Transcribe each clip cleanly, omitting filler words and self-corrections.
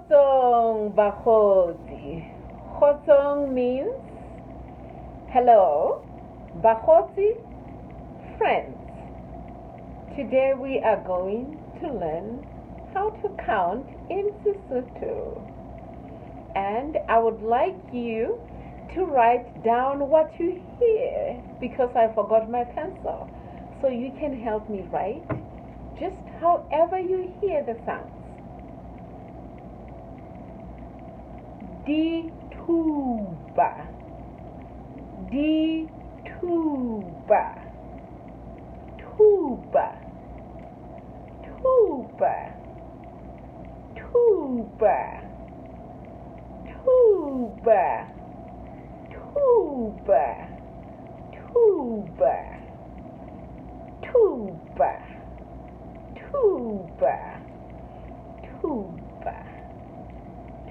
Khotong Bakoti. Khotong means hello. Bakoti, friends. Today we are going to learn how to count in Sesotho. And I would like you to write down what you hear because I forgot my pencil. So you can help me write just however you hear the sounds. Dituba, dituba, tuba, tuba, tuba, tuba, tuba, tuba, tuba, tuba, tuba,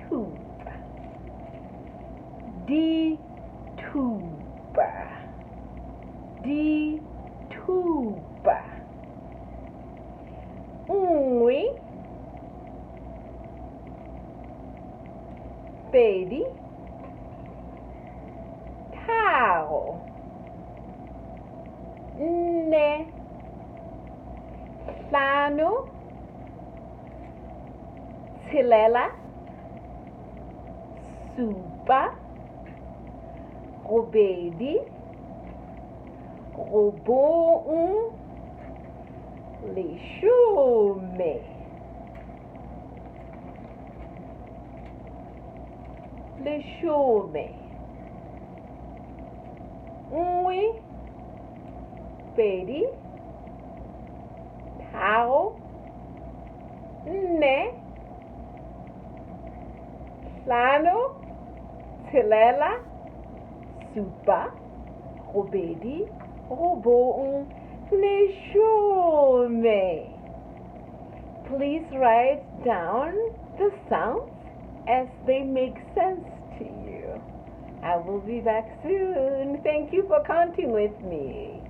tuba. D-tuba, D-tuba. Nngwe, pedi, tharo, nne, hlano, tshelela, supa, robedi, robong, leshome. Leshome. Nngwe, pedi, tharo, nne, hlano, tshelela, supa, robedi, robong, leshome. Please write down the sounds as they make sense to you. I will be back soon. Thank you for counting with me.